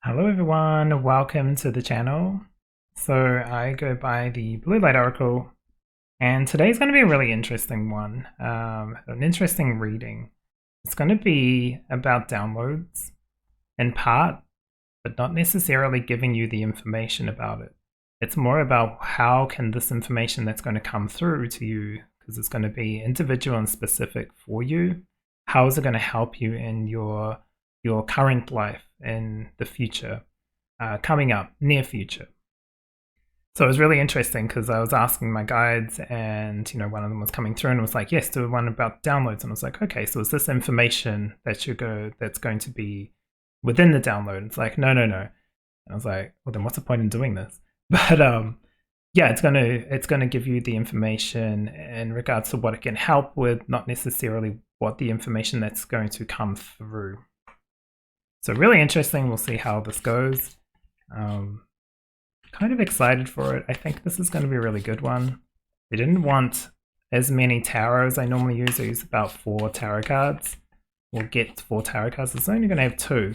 Hello everyone, welcome to the channel. So I go by the Blue Light Oracle, and today's going to be a really interesting one, an interesting reading. It's going to be about downloads in part, but not necessarily giving you the information about it. It's more about how can this information that's going to come through to you, because it's going to be individual and specific for you. How is it going to help you in your current life in the future, coming up, near future. So it was really interesting because I was asking my guides, and one of them was coming through and was like, yes, do one about downloads. And I was like, okay, so is this information that's going to be within the download? It's like, no. And I was like, well, then what's the point in doing this? But yeah, it's gonna give you the information in regards to what it can help with, not necessarily what the information that's going to come through. So really interesting. We'll see how this goes. Kind of excited for it. I think this is going to be a really good one. I didn't want as many tarot as I normally use. I use about 4 tarot cards. We'll get 4 tarot cards. It's only going to have 2.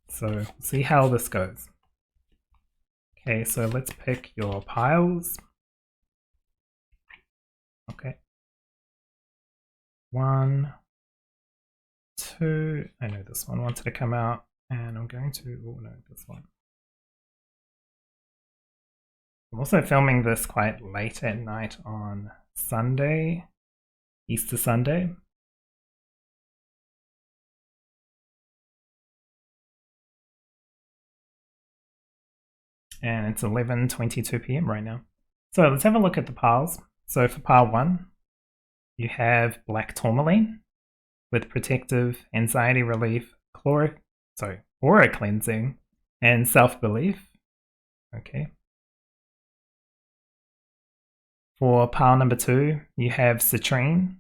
So we'll see how this goes. Okay, so let's pick your piles. Okay. 1, 2, I know this one wanted to come out, and I'm going to, oh no, this one. I'm also filming this quite late at night on Sunday, Easter Sunday. And it's 11:22 p.m. right now. So let's have a look at the piles. So for pile 1, you have Black Tourmaline with protective, anxiety relief, aura cleansing, and self-belief. Okay. For pile number 2, you have Citrine,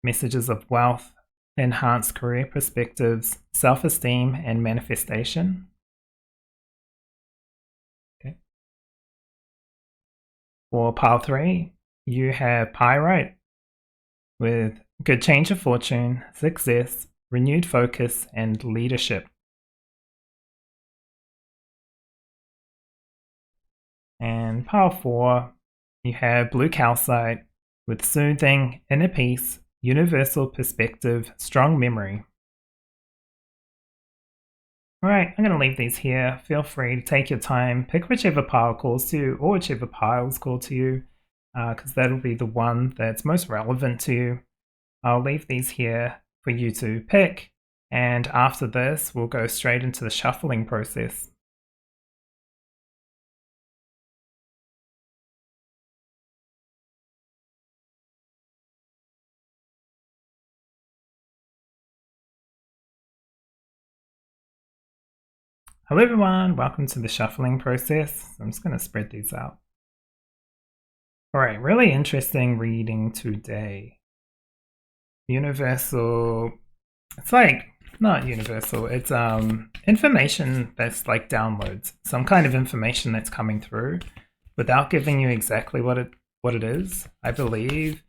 messages of wealth, enhanced career perspectives, self-esteem, and manifestation. Okay. For pile 3, you have Pyrite with good change of fortune, success, renewed focus, and leadership. And pile 4, you have blue calcite with soothing, inner peace, universal perspective, strong memory. Alright, I'm going to leave these here. Feel free to take your time, pick whichever pile calls to you, or whichever piles call to you, because that'll be the one that's most relevant to you. I'll leave these here for you to pick, and after this we'll go straight into the shuffling process. Hello everyone, welcome to the shuffling process. I'm just going to spread these out. Alright, really interesting reading today. Universal, it's like, not universal, it's information that's like downloads, some kind of information that's coming through without giving you exactly what it is, I believe.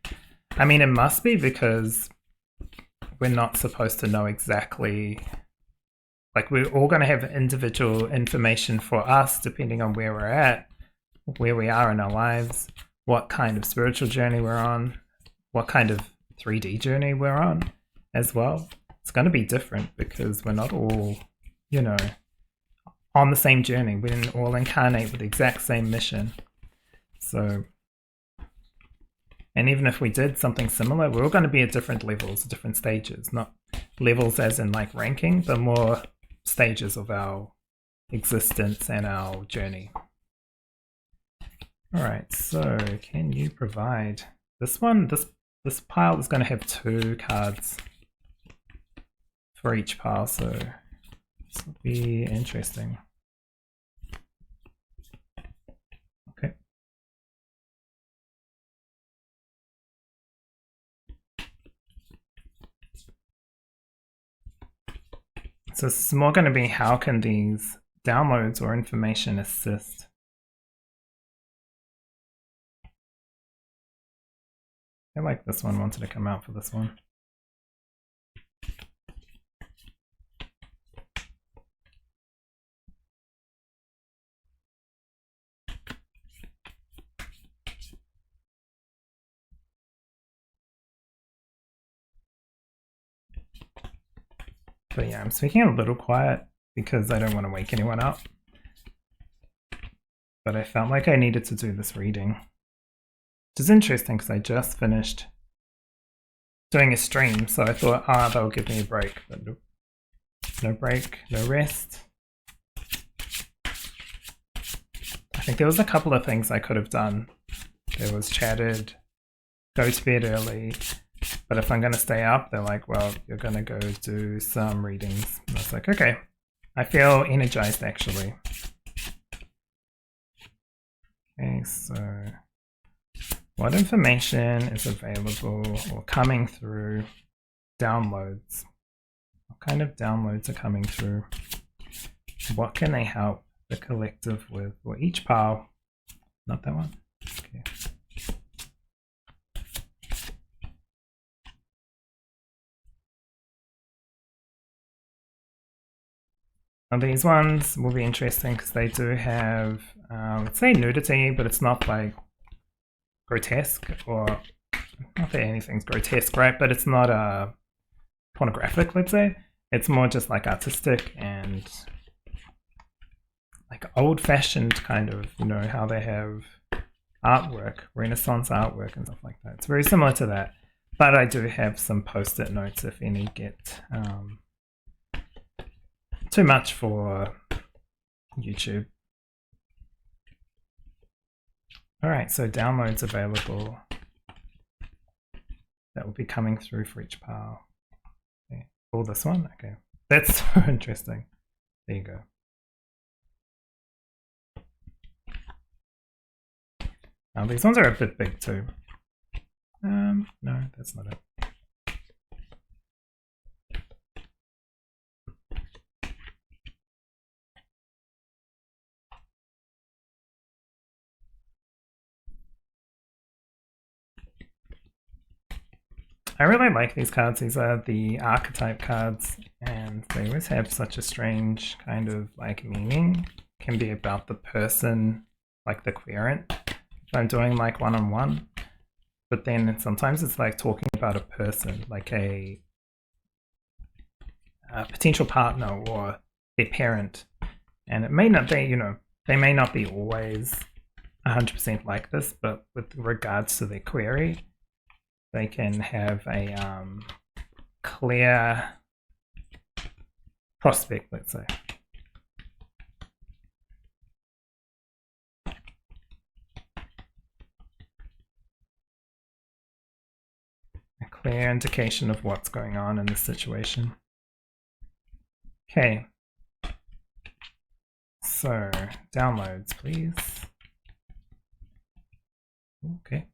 I mean, it must be, because we're not supposed to know exactly. Like, we're all going to have individual information for us depending on where we're at, where we are in our lives, what kind of spiritual journey we're on, what kind of 3D journey we're on as well. It's going to be different because we're not all, on the same journey. We didn't all incarnate with the exact same mission. So, and even if we did something similar, we're all going to be at different levels, different stages, not levels as in like ranking, but more stages of our existence and our journey. Alright, so can you provide this one? This pile is going to have 2 cards for each pile, so this will be interesting. Okay. So this is more going to be, how can these downloads or information assist? I like this one, wanted to come out for this one. But yeah, I'm speaking a little quiet because I don't want to wake anyone up. But I felt like I needed to do this reading. Which is interesting because I just finished doing a stream, so I thought, that'll give me a break. But nope. No break, no rest. I think there was a couple of things I could have done. There was chatted, go to bed early, but if I'm going to stay up, they're like, well, you're going to go do some readings. And I was like, okay. I feel energized, actually. Okay, so what information is available or coming through? Downloads. What kind of downloads are coming through? What can they help the collective with? Or each pile? Not that one. Okay. Now these ones will be interesting because they do have, let's say nudity, but it's not like grotesque, or not that anything's grotesque, right? But it's not pornographic, let's say. It's more just like artistic and like old-fashioned kind of, you know, how they have artwork, Renaissance artwork and stuff like that. It's very similar to that. But I do have some post-it notes if any get too much for YouTube. Alright, so downloads available. That will be coming through for each pile. Okay. Pull this one? Okay. That's so interesting. There you go. Now these ones are a bit big too. No, that's not it. I really like these cards. These are the Archetype cards, and they always have such a strange kind of like meaning. Can be about the person, like the querent. If I'm doing like one-on-one, but then sometimes it's like talking about a person, like a potential partner or their parent, and it may not be, you know, they may not be always 100% like this, but with regards to their query, they can have a clear prospect, let's say. A clear indication of what's going on in this situation. Okay. So, downloads, please. Okay.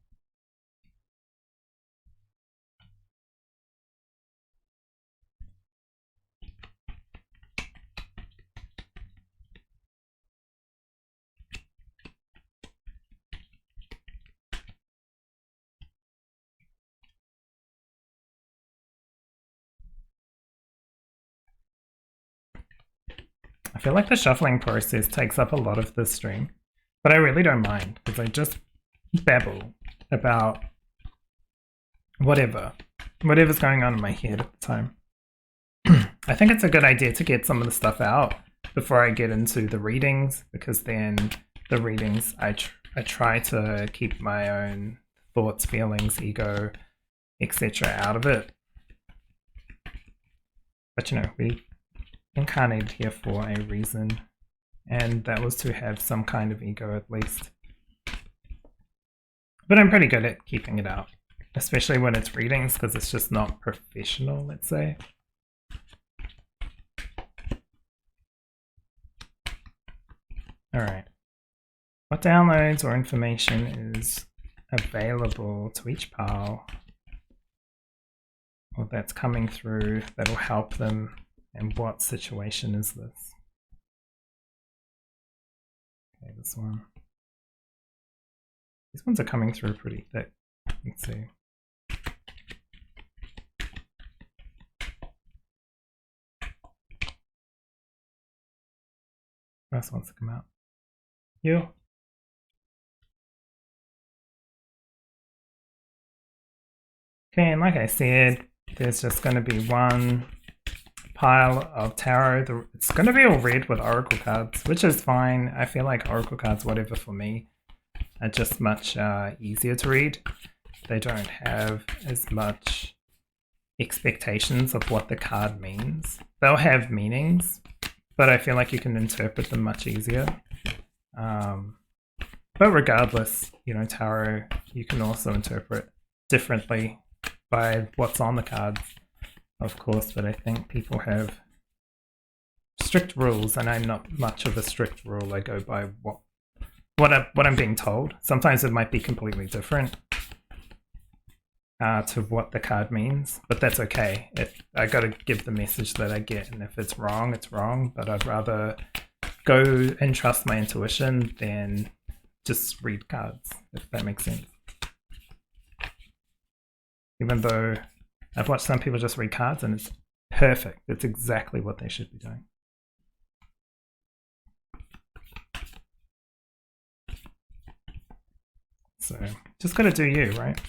I feel like the shuffling process takes up a lot of this stream, but I really don't mind because I just babble about whatever's going on in my head at the time. I think it's a good idea to get some of the stuff out before I get into the readings, because then the readings I try to keep my own thoughts, feelings, ego, etc. out of it. But you know, we incarnated here for a reason, and that was to have some kind of ego at least. But I'm pretty good at keeping it out, especially when it's readings, because it's just not professional, let's say. Alright. What downloads or information is available to each pile, or that's coming through, that'll help them, and what situation is this? Okay, this one. These ones are coming through pretty thick. Let's see. First wants to come out. You. Okay, and like I said, there's just going to be one pile of tarot. It's going to be all red with oracle cards, which is fine. I feel like oracle cards, whatever for me, are just much easier to read. They don't have as much expectations of what the card means. They'll have meanings, but I feel like you can interpret them much easier. But regardless, you know, tarot, you can also interpret differently by what's on the cards, of course, but I think people have strict rules, and I'm not much of a strict rule. I go by what I'm being told. Sometimes it might be completely different to what the card means, but that's okay. I got to give the message that I get, and if it's wrong, it's wrong, but I'd rather go and trust my intuition than just read cards, if that makes sense. Even though I've watched some people just read cards and it's perfect. It's exactly what they should be doing. So just got to do you, right?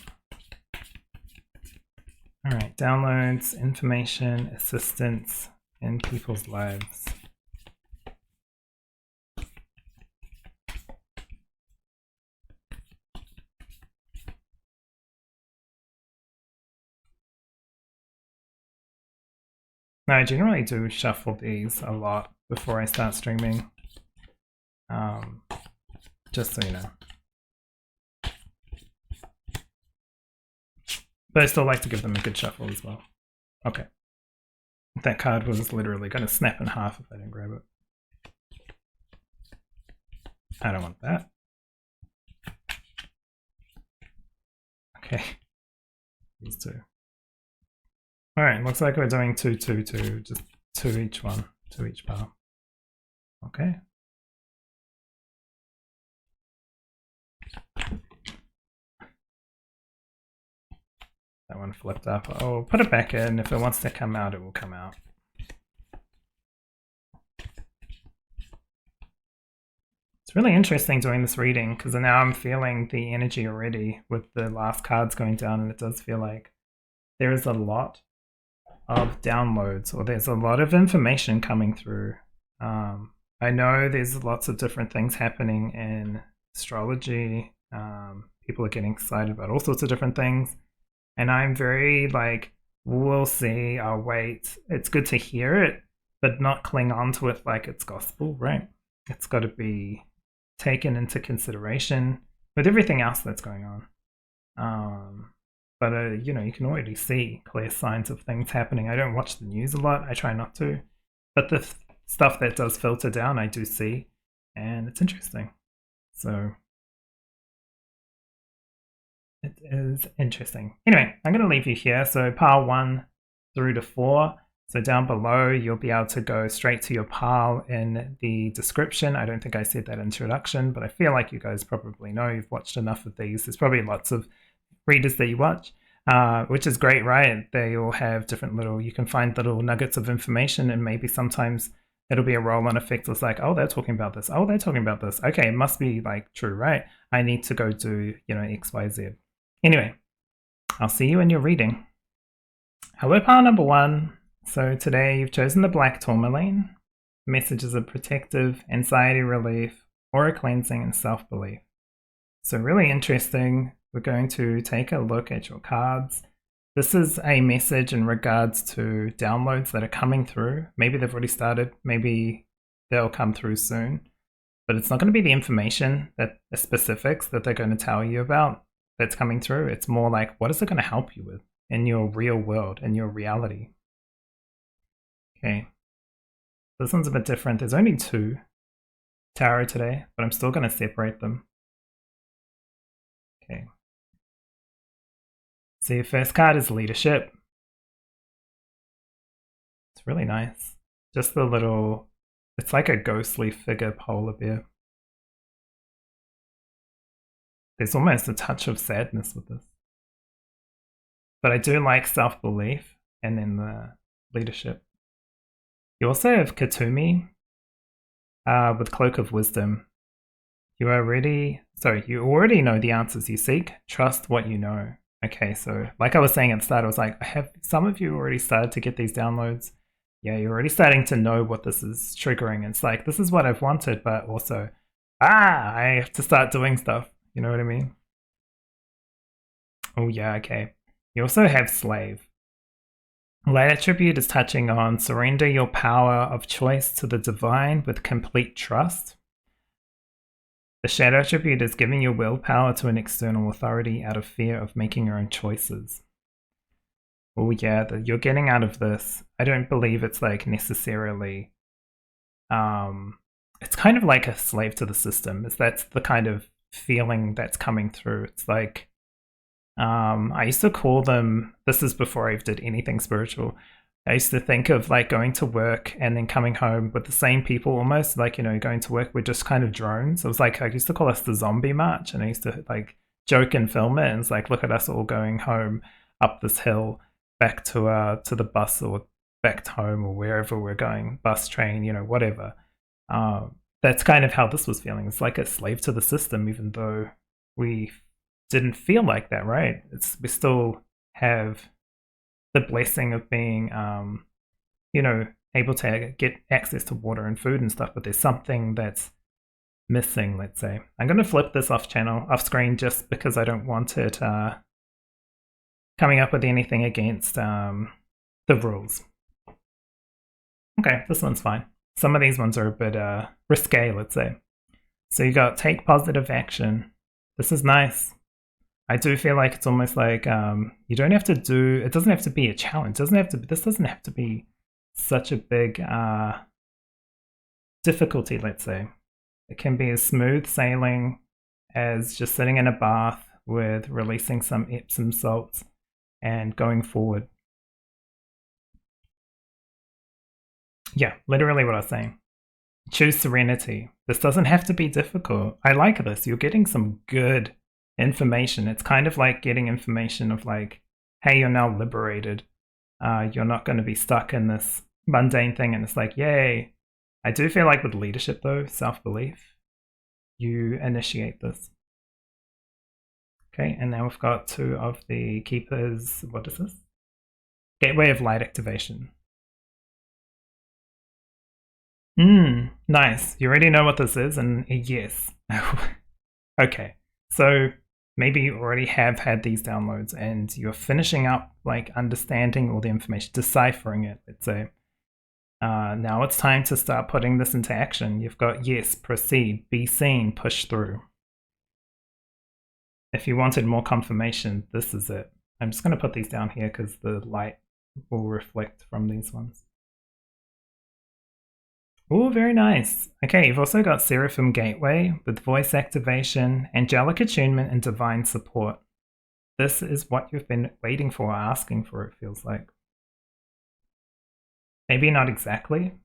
All right, downloads, information, assistance in people's lives. Now, I generally do shuffle these a lot before I start streaming, just so you know. But I still like to give them a good shuffle as well. Okay. That card was literally going to snap in half if I didn't grab it. I don't want that. Okay. These two. Alright, looks like we're doing 2, 2, 2, just 2 each one, 2 each pile. Okay. That one flipped up. I'll put it back in. If it wants to come out, it will come out. It's really interesting doing this reading because now I'm feeling the energy already with the last cards going down, and it does feel like there is a lot of downloads, or there's a lot of information coming through. I know there's lots of different things happening in astrology. People are getting excited about all sorts of different things, and I'm very like, we'll see, I'll wait. It's good to hear it, but not cling on to it like it's gospel, right? It's got to be taken into consideration with everything else that's going on. But, you know, you can already see clear signs of things happening. I don't watch the news a lot. I try not to. But the stuff that does filter down, I do see. And it's interesting. So, it is interesting. Anyway, I'm going to leave you here. So, pile 1 through to 4. So, down below, you'll be able to go straight to your pile in the description. I don't think I said that in introduction, but I feel like you guys probably know. You've watched enough of these. There's probably lots of readers that you watch, which is great, right? They all have different little, you can find little nuggets of information, and maybe sometimes it'll be a roll-on effect. It's like, oh, they're talking about this. Oh, they're talking about this. Okay, it must be like true, right? I need to go do, you know, X, Y, Z. Anyway, I'll see you in your reading. Hello, pile number 1. So today you've chosen the black tourmaline. Messages of protective, anxiety relief, aura cleansing, and self-belief. So really interesting. We're going to take a look at your cards. This is a message in regards to downloads that are coming through. Maybe they've already started, maybe they'll come through soon, but it's not going to be the information, that the specifics that they're going to tell you about that's coming through. It's more like, what is it going to help you with in your real world, in your reality? Okay, this one's a bit different. There's only 2 tarot today, but I'm still going to separate them. Okay. So your first card is leadership. It's really nice. Just the little, it's like a ghostly figure polar bear. There's almost a touch of sadness with this. But I do like self-belief and then the leadership. You also have Katumi with Cloak of Wisdom. You already know the answers you seek. Trust what you know. Okay, so like I was saying at the start, I was like, I have some of you already started to get these downloads. Yeah, you're already starting to know what this is triggering. It's like, this is what I've wanted, but also, I have to start doing stuff. You know what I mean? Oh yeah, okay. You also have slave. Light attribute is touching on surrender your power of choice to the divine with complete trust. The shadow attribute is giving your willpower to an external authority out of fear of making your own choices. Oh yeah, you're getting out of this. I don't believe it's like necessarily it's kind of like a slave to the system. That's the kind of feeling that's coming through. It's like I used to call them, this is before I did anything spiritual, I used to think of like going to work and then coming home with the same people almost, like, you know, going to work, we're just kind of drones. It was like, I used to call us the zombie march, and I used to like joke and film it, and it's like, look at us all going home up this hill back to the bus or back home or wherever we're going, bus, train, you know, whatever. That's kind of how this was feeling. It's like a slave to the system, even though we didn't feel like that, right? We still have the blessing of being, you know, able to get access to water and food and stuff, but there's something that's missing, let's say. I'm going to flip this off screen, just because I don't want it coming up with anything against the rules. Okay, this one's fine. Some of these ones are a bit risque, let's say. So you got take positive action. This is nice. I do feel like it's almost like you don't have to do, it doesn't have to be a challenge. This doesn't have to be such a big difficulty, let's say. It can be as smooth sailing as just sitting in a bath with releasing some Epsom salts and going forward. Yeah, literally what I was saying. Choose serenity. This doesn't have to be difficult. I like this. You're getting some good information. It's kind of like getting information of like, hey, you're now liberated. You're not going to be stuck in this mundane thing. And it's like, yay. I do feel like with leadership though, self-belief, you initiate this. Okay, and now we've got two of the keepers. What is this? Gateway of light activation. Nice. You already know what this is, and yes. Okay, so maybe you already have had these downloads and you're finishing up like understanding all the information, deciphering it, let's say. Now it's time to start putting this into action. You've got yes, proceed, be seen, push through. If you wanted more confirmation, this is it. I'm just going to put these down here because the light will reflect from these ones. Oh, very nice. Okay, you've also got Seraphim Gateway with voice activation, angelic attunement, and divine support. This is what you've been waiting for, asking for, it feels like. Maybe not exactly,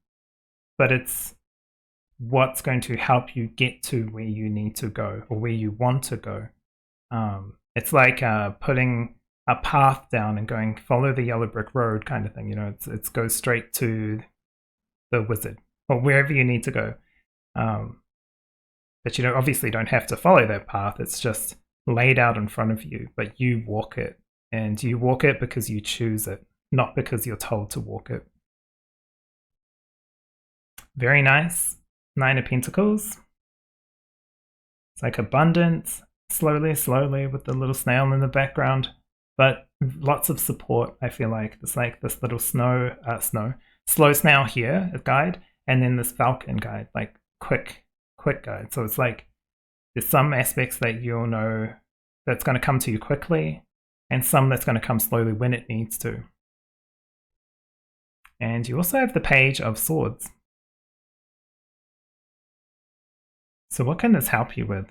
but it's what's going to help you get to where you need to go or where you want to go. It's like putting a path down and going, follow the yellow brick road kind of thing. You know, it's goes straight to the wizard or wherever you need to go. But you obviously don't have to follow that path. It's just laid out in front of you, but you walk it. And you walk it because you choose it, not because you're told to walk it. Very nice. 9 of Pentacles. It's like abundance, slowly with the little snail in the background, but lots of support, I feel like. It's like this little slow snail here, a guide, and then this falcon guide, like quick guide. So it's like there's some aspects that you'll know that's going to come to you quickly, and some that's going to come slowly when it needs to. And you also have the Page of Swords. So what can this help you with?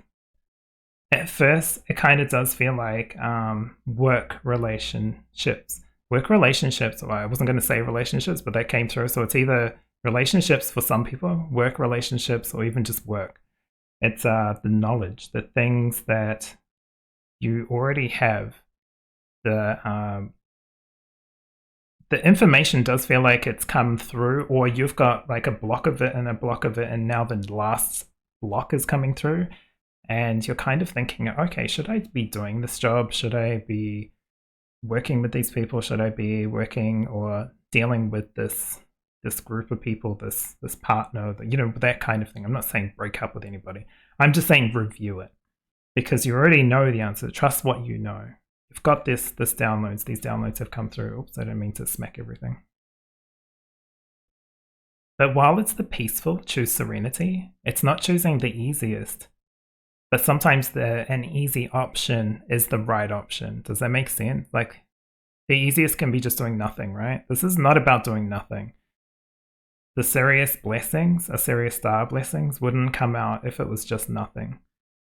At first, it kind of does feel like work relationships. Work relationships, well, I wasn't going to say relationships, but that came through. So it's either relationships for some people, work relationships, or even just work. It's the knowledge, the things that you already have. The information does feel like it's come through, or you've got like a block of it and a block of it, and now the last block is coming through. And you're kind of thinking, okay, should I be doing this job? Should I be working with these people? Should I be working or dealing with this this group of people, this partner, you know, that kind of thing. I'm not saying break up with anybody. I'm just saying review it, because you already know the answer. Trust what you know. You've got this downloads. These downloads have come through. Oops, I don't mean to smack everything. But while it's the peaceful, choose serenity, it's not choosing the easiest. But sometimes an easy option is the right option. Does that make sense? Like, the easiest can be just doing nothing, right? This is not about doing nothing. The serious blessings, serious star blessings, wouldn't come out if it was just nothing.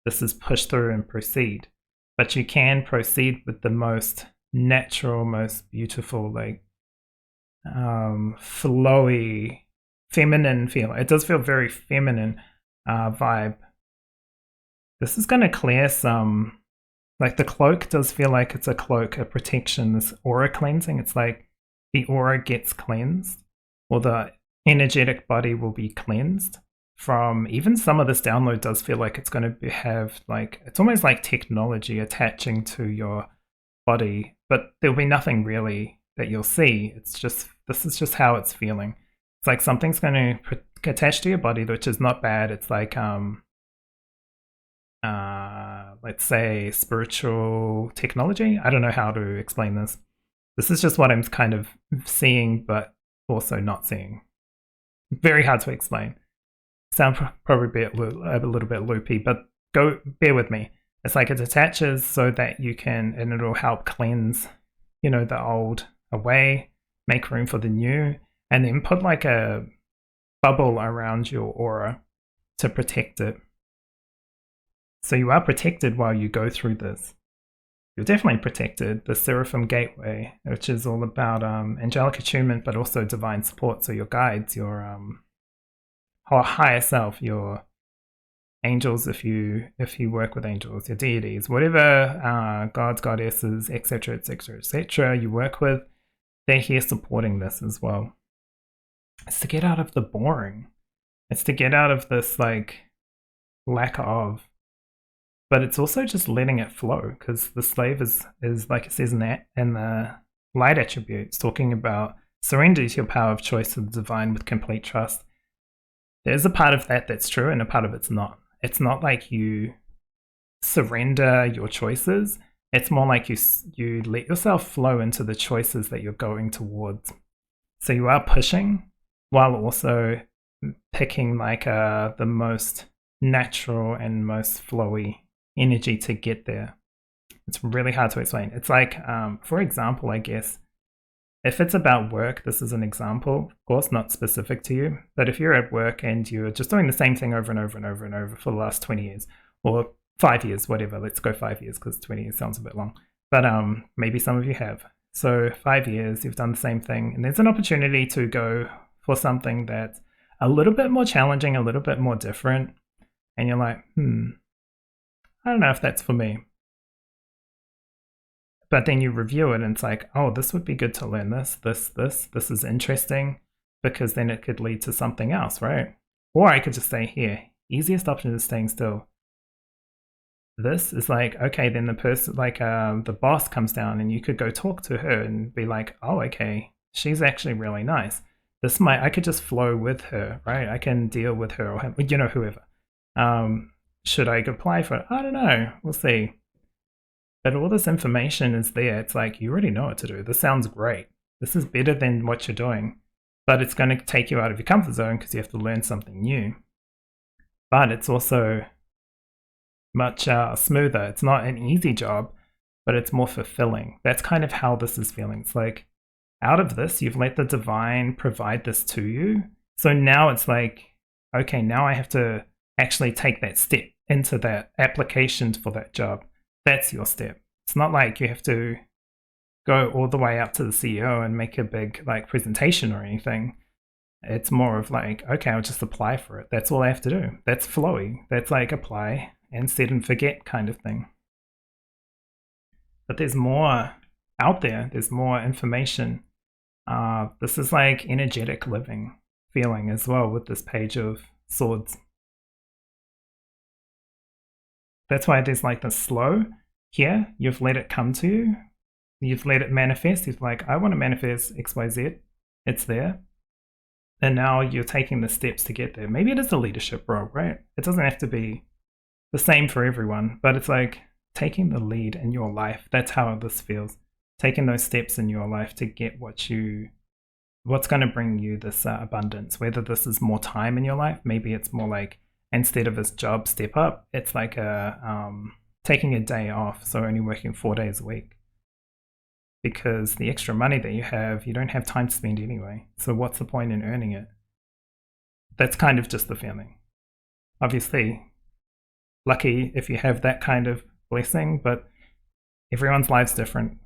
This is push through and proceed. But you can proceed with the most natural, most beautiful, like, flowy, feminine feel. It does feel very feminine vibe. This is going to clear some, like the cloak does feel like it's a cloak, a protection, this aura cleansing. It's like the aura gets cleansed, or the energetic body will be cleansed from, even some of this download does feel like it's going to have, like, it's almost like technology attaching to your body, but there'll be nothing really that you'll see. It's just, this is just how it's feeling. It's like something's going to attach to your body, which is not bad. It's like, let's say spiritual technology. I don't know how to explain this. This is just what I'm kind of seeing, but also not seeing. Very hard to explain. Sound probably a little bit loopy, but bear with me. It's like it attaches so that you can, and it'll help cleanse, you know, the old away, make room for the new, and then put like a bubble around your aura to protect it. So you are protected while you go through this. You're definitely protected. The Seraphim Gateway, which is all about angelic attunement, but also divine support. So your guides, your higher self, your angels, if you work with angels, your deities, whatever gods, goddesses, etc., etc., etc., you work with, they're here supporting this as well. It's to get out of the boring. It's to get out of this like lack of. But it's also just letting it flow, because the slave is like it says in the light attributes, talking about surrender to your power of choice to the divine with complete trust. There's a part of that that's true and a part of it's not. It's not like you surrender your choices. It's more like you let yourself flow into the choices that you're going towards. So you are pushing while also picking like the most natural and most flowy energy to get there. It's really hard to explain. It's like, for example, I guess, if it's about work, this is an example, of course, not specific to you, but if you're at work and you're just doing the same thing over and over and over and over for the last 20 years, or 5 years, whatever, let's go 5 years because 20 years sounds a bit long, but maybe some of you have. So 5 years, you've done the same thing, and there's an opportunity to go for something that's a little bit more challenging, a little bit more different, and you're like, I don't know if that's for me. But then you review it and it's like, oh, this would be good to learn this is interesting, because then it could lead to something else, right? Or I could just stay here. Easiest option is staying still. This is like, okay, then the person, like the boss comes down and you could go talk to her and be like, oh, okay, she's actually really nice. I could just flow with her, right? I can deal with her or him, you know, whoever. Should I apply for it? I don't know. We'll see. But all this information is there. It's like, you already know what to do. This sounds great. This is better than what you're doing. But it's going to take you out of your comfort zone because you have to learn something new. But it's also much smoother. It's not an easy job, but it's more fulfilling. That's kind of how this is feeling. It's like, out of this, you've let the divine provide this to you. So now it's like, okay, now I have to actually take that step into that application for that job. That's your step. It's not like you have to go all the way up to the CEO and make a big like presentation or anything. It's more of like, okay, I'll just apply for it. That's all I have to do. That's flowy. That's like apply and set and forget kind of thing. But there's more out there. There's more information. This is like energetic living feeling as well with this Page of Swords. That's why there's like the slow here. You've let it come to you. You've let it manifest. You're like, I want to manifest XYZ. It's there. and now you're taking the steps to get there. Maybe it is a leadership role, right? It doesn't have to be the same for everyone, but it's like taking the lead in your life. That's how this feels. Taking those steps in your life to get what's going to bring you this abundance. Whether this is more time in your life, maybe it's more like instead of this job step up, it's like taking a day off, so only working 4 days a week. Because the extra money that you don't have time to spend anyway. So what's the point in earning it? That's kind of just the feeling. Obviously, lucky if you have that kind of blessing, but everyone's life's different.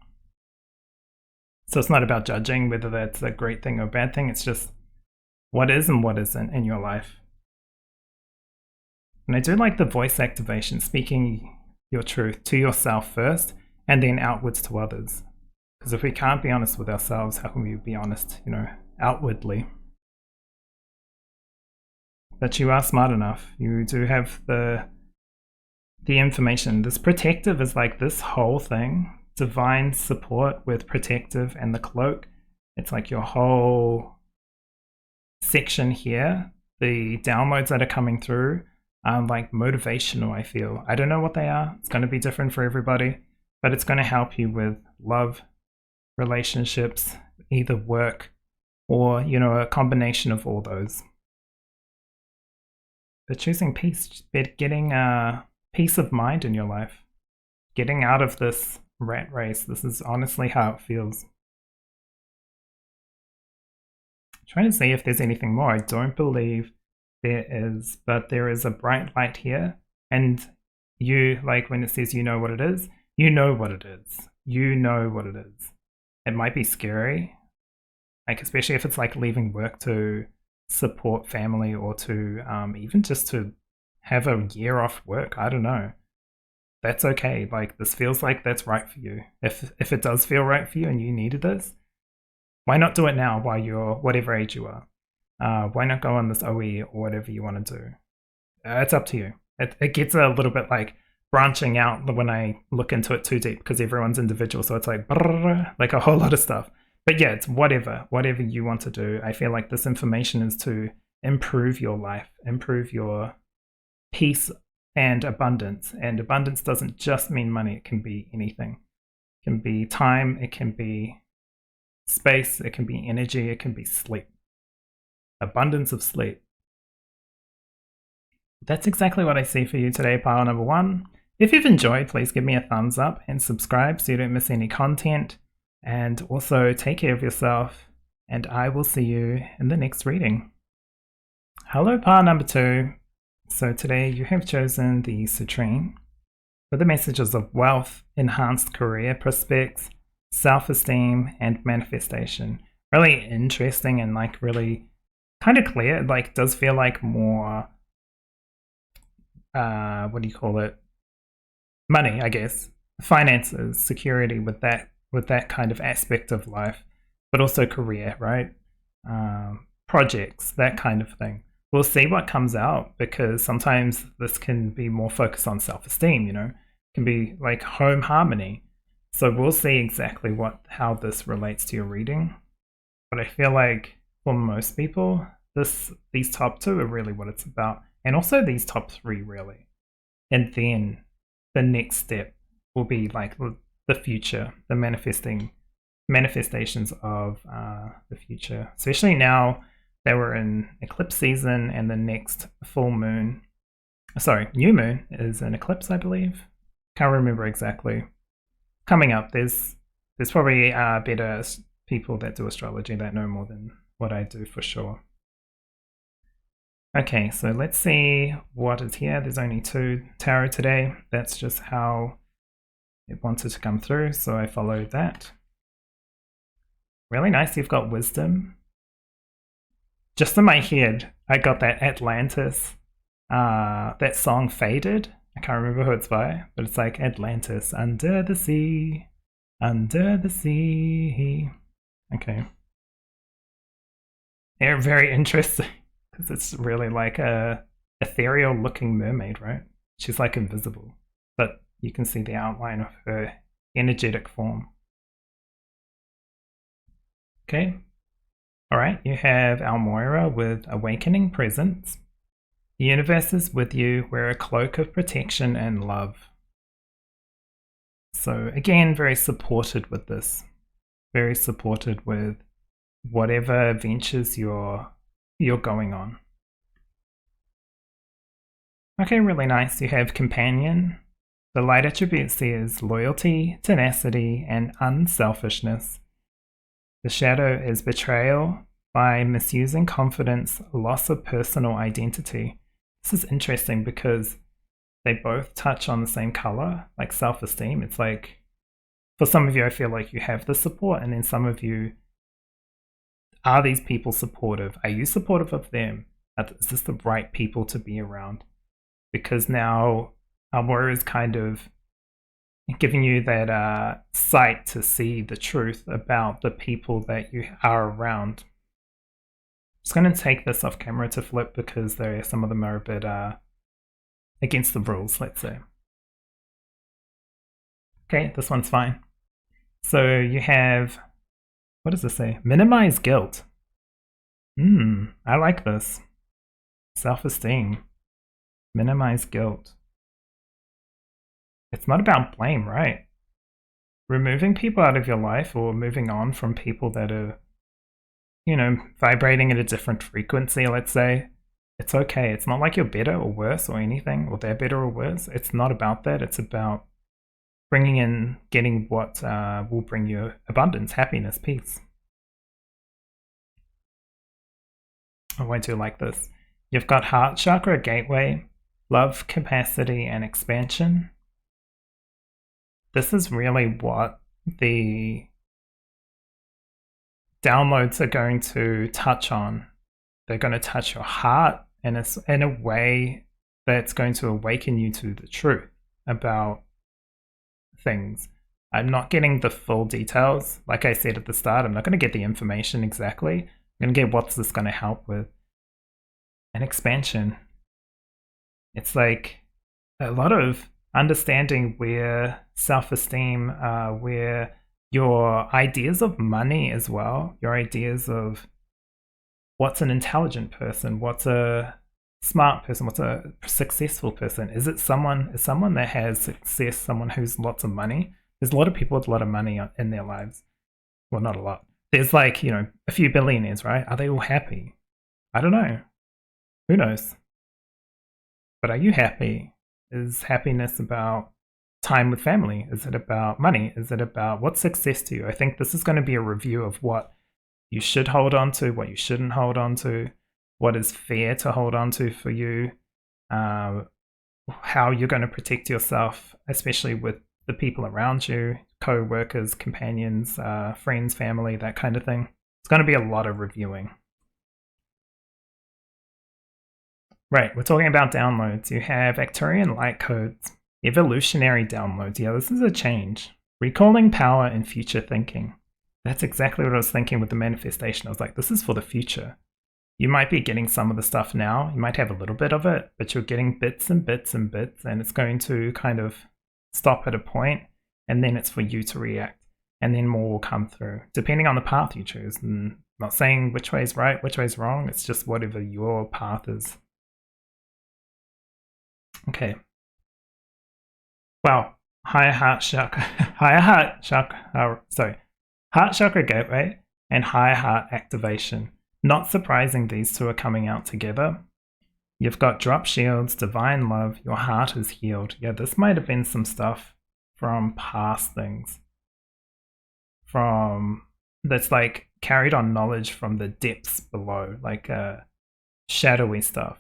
So it's not about judging whether that's a great thing or a bad thing. It's just what is and what isn't in your life. And I do like the voice activation, speaking your truth to yourself first and then outwards to others. Because if we can't be honest with ourselves, how can we be honest, outwardly? But you are smart enough. You do have the information. This protective is like this whole thing. Divine support with protective and the cloak. It's like your whole section here. The downloads that are coming through are like motivational, I feel. I don't know what they are. It's going to be different for everybody. But it's going to help you with love, relationships, either work or, a combination of all those. But choosing peace, getting peace of mind in your life, getting out of this rat race. This is honestly how it feels. I'm trying to see if there's anything more. I don't believe there is, but there is a bright light here. And you, like when it says you know what it is, you know what it is. You know what it is. It might be scary, like especially if it's like leaving work to support family or to even just to have a year off work. I don't know. That's okay. Like this feels like that's right for you. If it does feel right for you and you needed this, why not do it now while you're whatever age you are? Why not go on this OE or whatever you want to do? It's up to you. It gets a little bit like branching out when I look into it too deep because everyone's individual. So it's like a whole lot of stuff. But yeah, it's whatever you want to do. I feel like this information is to improve your life, improve your peace and abundance. And abundance doesn't just mean money. It can be anything. It can be time. It can be space. It can be energy. It can be sleep. Abundance of sleep. That's exactly what I see for you today, pile number 1. If you've enjoyed, please give me a thumbs up and subscribe so you don't miss any content. And also take care of yourself. And I will see you in the next reading. Hello, pile number 2. So today you have chosen the Citrine for the messages of wealth, enhanced career prospects, self-esteem, and manifestation. Really interesting and like really kind of clear. Like does feel like more, what do you call it? Money, I guess. Finances, security with that kind of aspect of life, but also career, right? Projects, that kind of thing. We'll see what comes out because sometimes this can be more focused on self-esteem, it can be like home harmony. So we'll see exactly how this relates to your reading. But I feel like for most people, these top 2 are really what it's about. And also these top 3 really. And then the next step will be like the future, the manifestations of the future, especially now that we're in eclipse season and the next new moon is an eclipse, I believe. Can't remember exactly. Coming up, there's probably better people that do astrology that know more than what I do for sure. Okay, so let's see what is here. There's only 2 tarot today. That's just how it wanted to come through, so I followed that. Really nice, you've got wisdom. Just in my head, I got that Atlantis, that song Faded. I can't remember who it's by, but it's like Atlantis, under the sea, under the sea. Okay. They're very interesting, because it's really like a ethereal looking mermaid, right? She's like invisible, but you can see the outline of her energetic form. Okay, Alright, you have Almoira with Awakening Presence. The universe is with you, wear a cloak of protection and love. So again, very supported with this. Very supported with whatever ventures you're going on. Okay, really nice. You have Companion. The light attribute says loyalty, tenacity, and unselfishness. The shadow is betrayal by misusing confidence, loss of personal identity. This is interesting because they both touch on the same color, like self-esteem. It's like, for some of you, I feel like you have the support, and then some of you, are these people supportive? Are you supportive of them? Is this the right people to be around? Because now Almoira is kind of giving you that sight to see the truth about the people that you are around. I'm just going to take this off camera to flip because some of them are a bit against the rules, let's say. Okay, this one's fine. So you have, what does this say? Minimize guilt. I like this. Self-esteem. Minimize guilt. It's not about blame, right? Removing people out of your life or moving on from people that are, you know, vibrating at a different frequency, let's say, it's okay. It's not like you're better or worse or anything, or they're better or worse. It's not about that. It's about bringing in, getting what will bring you abundance, happiness, peace. Oh, I do like this. You've got Heart Chakra Gateway, Love, Capacity, and Expansion. This is really what the downloads are going to touch on. They're going to touch your heart in a way that's going to awaken you to the truth about things. I'm not getting the full details. Like I said at the start, I'm not going to get the information exactly. I'm going to get what's this going to help with. An expansion. It's like a lot of understanding where self-esteem, where your ideas of money as well, your ideas of what's an intelligent person, what's a smart person, what's a successful person. Is someone that has success, someone who's lots of money? There's a lot of people with a lot of money in their lives. Well, not a lot. There's like, you know, a few billionaires, right? Are they all happy? I don't know. Who knows? But are you happy? Is happiness about time with family? Is it about money? Is it about what's success to you? I think this is going to be a review of what you should hold on to, what you shouldn't hold on to, what is fair to hold on to for you, how you're going to protect yourself, especially with the people around you, co-workers, companions, friends, family, that kind of thing. It's going to be a lot of reviewing. Right, we're talking about downloads. You have Arcturian light codes, evolutionary downloads. Yeah, this is a change. Recalling power and future thinking. That's exactly what I was thinking with the manifestation. I was like, this is for the future. You might be getting some of the stuff now. You might have a little bit of it, but you're getting bits and bits and bits, and it's going to kind of stop at a point, and then it's for you to react, and then more will come through, depending on the path you choose. And I'm not saying which way is right, which way is wrong. It's just whatever your path is. Okay. Wow. Heart Chakra Gateway and Higher Heart Activation. Not surprising these two are coming out together. You've got Drop Shields, Divine Love, Your Heart is Healed. Yeah, this might have been some stuff from past things. That's like carried on knowledge from the depths below, like shadowy stuff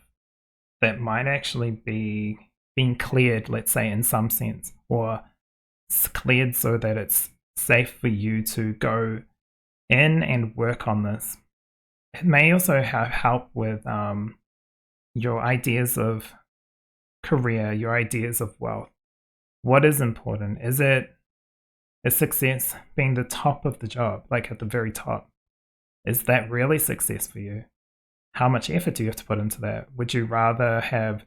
that might actually be being cleared, let's say, in some sense, or cleared so that it's safe for you to go in and work on this. It may also have help with your ideas of career, your ideas of wealth. What is important? Is success being the top of the job, like at the very top? Is that really success for you? How much effort do you have to put into that? Would you rather have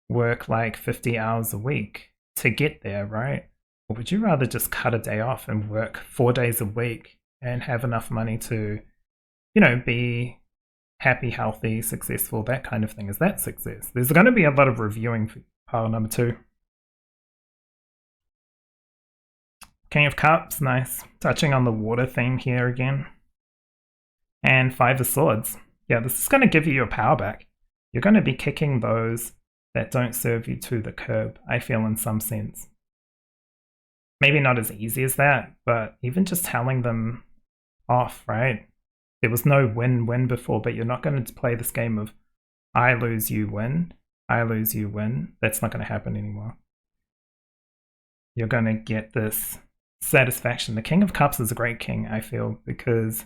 work like 50 hours a week to get there, right? Or would you rather just cut a day off and work 4 days a week and have enough money to you know, be happy, healthy, successful, that kind of thing. Is that success? There's going to be a lot of reviewing for pile number 2. King of Cups, nice. Touching on the water theme here again. And 5 of Swords. Yeah, this is going to give you your power back. You're going to be kicking those that don't serve you to the curb, I feel, in some sense. Maybe not as easy as that, but even just telling them off, right? There was no win-win before, but you're not going to play this game of I lose, you win, I lose, you win. That's not going to happen anymore. You're going to get this satisfaction. The King of Cups is a great king, I feel, because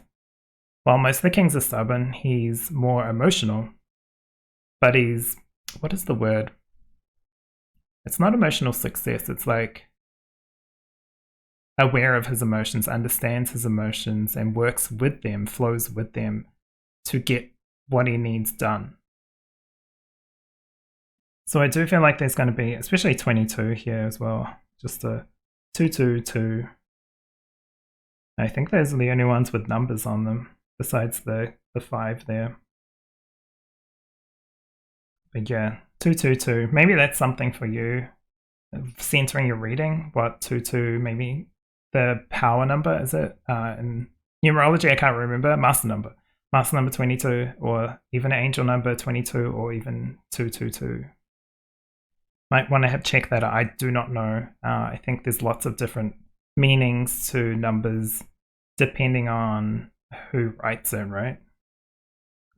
while most of the kings are stubborn, he's more emotional. But he's, what is the word? It's not emotional success. It's like aware of his emotions, understands his emotions, and works with them, flows with them to get what he needs done. So I do feel like there's going to be, especially 22 here as well, just a 2-2-2. I think those are the only ones with numbers on them, besides the 5 there. But yeah, 2-2-2. Maybe that's something for you. Centering your reading, what 2-2, maybe the power number, is it? In numerology, I can't remember. Master number 22, or even angel number 22, or even 2-2-2. Might want to check that out. I do not know. I think there's lots of different meanings to numbers depending on who writes it, right?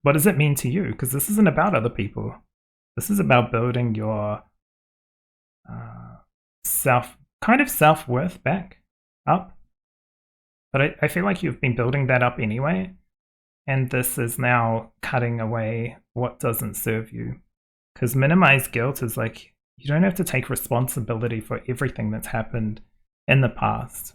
What does it mean to you? Because this isn't about other people. This is about building your self-worth back up. But I feel like you've been building that up anyway, and this is now cutting away what doesn't serve you. Because minimize guilt is like, you don't have to take responsibility for everything that's happened in the past.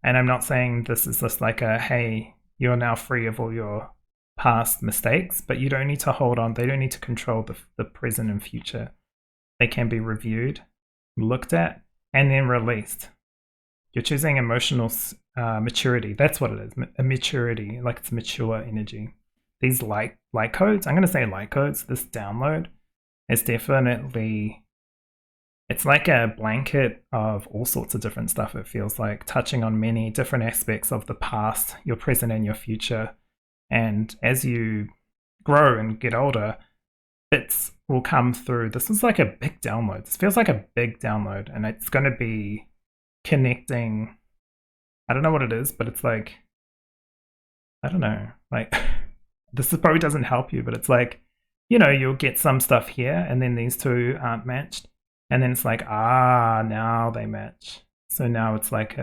And I'm not saying this is just like a, hey, you're now free of all your past mistakes, but you don't need to hold on. They don't need to control the present and future. They can be reviewed, looked at, and then released. You're choosing emotional maturity. That's what it is, a maturity, like it's mature energy. These light codes, I'm going to say light codes, this download is definitely, it's like a blanket of all sorts of different stuff, it feels like, touching on many different aspects of the past, your present, and your future. And as you grow and get older, bits will come through. This is like a big download. This feels like a big download, and it's going to be connecting. I don't know what it is, but it's like, I don't know, like this probably doesn't help you, but it's like, you know, you'll get some stuff here and then these two aren't matched, and then it's like, now they match. So now it's like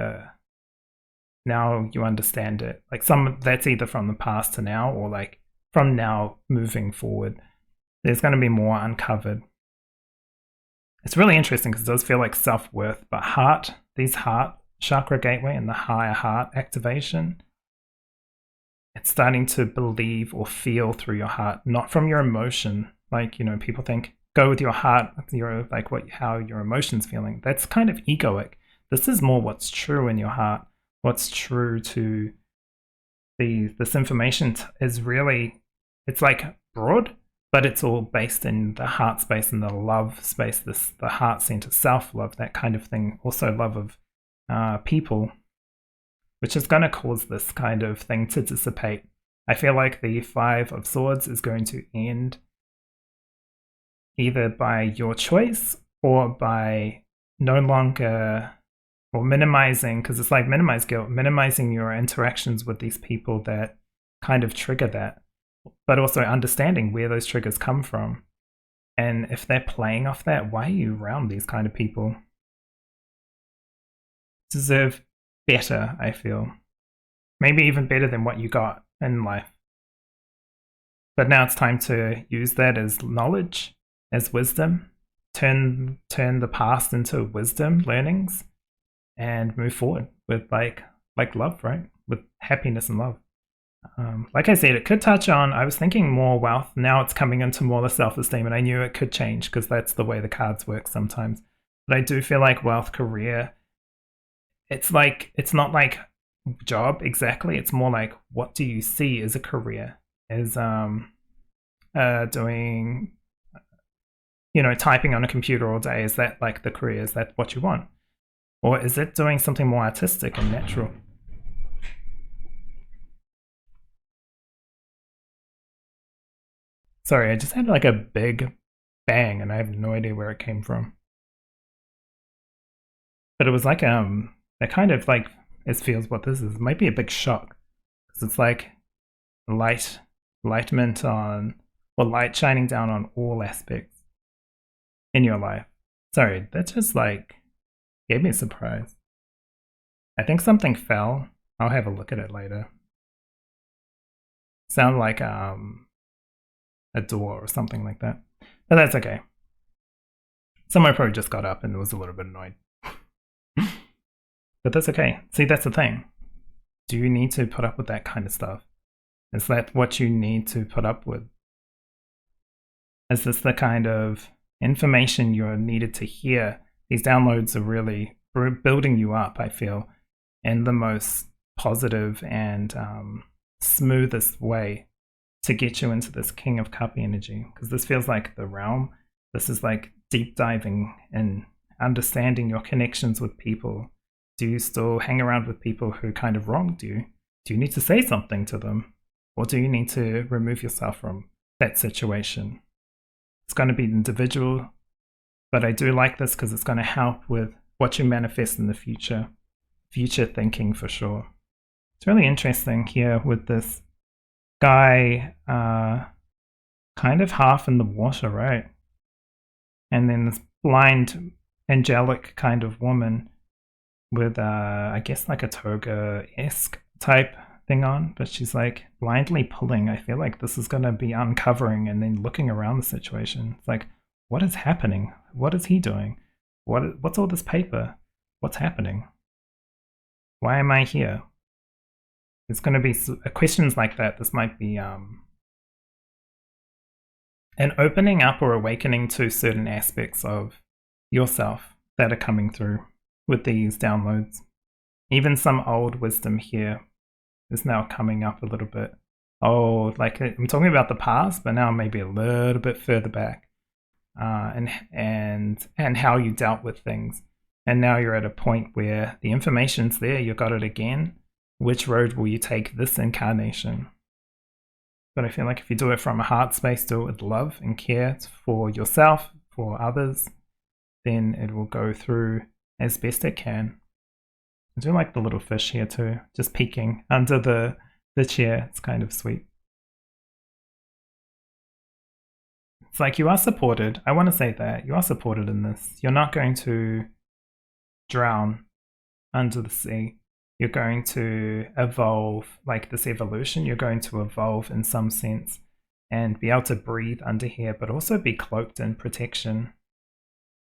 now you understand it. Like that's either from the past to now, or like from now moving forward. There's going to be more uncovered. It's really interesting because it does feel like self-worth, but heart, these heart chakra gateway and the higher heart activation, it's starting to believe or feel through your heart, not from your emotion. Like, you know, people think go with your heart, you're like how your emotion's feeling. That's kind of egoic. This is more what's true in your heart, what's true to this information is really, it's like broad, but it's all based in the heart space and the love space, the heart center, self-love, that kind of thing. Also love of people, which is going to cause this kind of thing to dissipate. I feel like the 5 of Swords is going to end either by your choice or by no longer, or minimizing, because it's like minimize guilt, minimizing your interactions with these people that kind of trigger that, but also understanding where those triggers come from. And if they're playing off that, why are you around these kind of people? Deserve better, I feel. Maybe even better than what you got in life. But now it's time to use that as knowledge, as wisdom, turn the past into wisdom, learnings, and move forward with like love, right? With happiness and love. Like I said, it could touch on, I was thinking more wealth. Now it's coming into more the self-esteem, and I knew it could change because that's the way the cards work sometimes. But I do feel like wealth, career, it's like, it's not like job exactly. It's more like, what do you see as a career? As doing, typing on a computer all day, is that like the career? Is that what you want? Or is it doing something more artistic and natural? Sorry, I just had like a big bang and I have no idea where it came from. But it was like that kind of like, it feels what this is. It might be a big shock. Because it's like lightment on, or light shining down on all aspects in your life. Sorry, that just like gave me a surprise. I think something fell. I'll have a look at it later. Sound like a door or something like that. But that's okay. Someone probably just got up and was a little bit annoyed. But that's okay. See, that's the thing. Do you need to put up with that kind of stuff? Is that what you need to put up with? Is this the kind of information you're needed to hear? These downloads are really building you up, I feel, in the most positive and smoothest way to get you into this King of Cup energy. Because this feels like the realm. This is like deep diving and understanding your connections with people. Do you still hang around with people who kind of wronged you? Do you need to say something to them? Or do you need to remove yourself from that situation? It's going to be individual, but I do like this because it's going to help with what you manifest in the future. Future thinking for sure. It's really interesting here with this guy kind of half in the water, right? And then this blind angelic kind of woman with I guess like a toga-esque type thing on, but she's like blindly pulling. I feel like this is going to be uncovering and then looking around the situation. It's like, what is happening? What is he doing? What's all this paper? What's happening? Why am I here? It's going to be questions like that. This might be an opening up or awakening to certain aspects of yourself that are coming through with these downloads. Even some old wisdom here is now coming up a little bit. Oh, like I'm talking about the past, but now maybe a little bit further back, and how you dealt with things. And now you're at a point where the information's there. You got it again. Which road will you take this incarnation? But I feel like if you do it from a heart space, do it with love and care for yourself, for others, then it will go through as best it can. I do like the little fish here too, just peeking under the chair. It's kind of sweet. It's like you are supported. I want to say that. You are supported in this. You're not going to drown under the sea. You're going to evolve, like this evolution. You're going to evolve in some sense and be able to breathe under here, but also be cloaked in protection.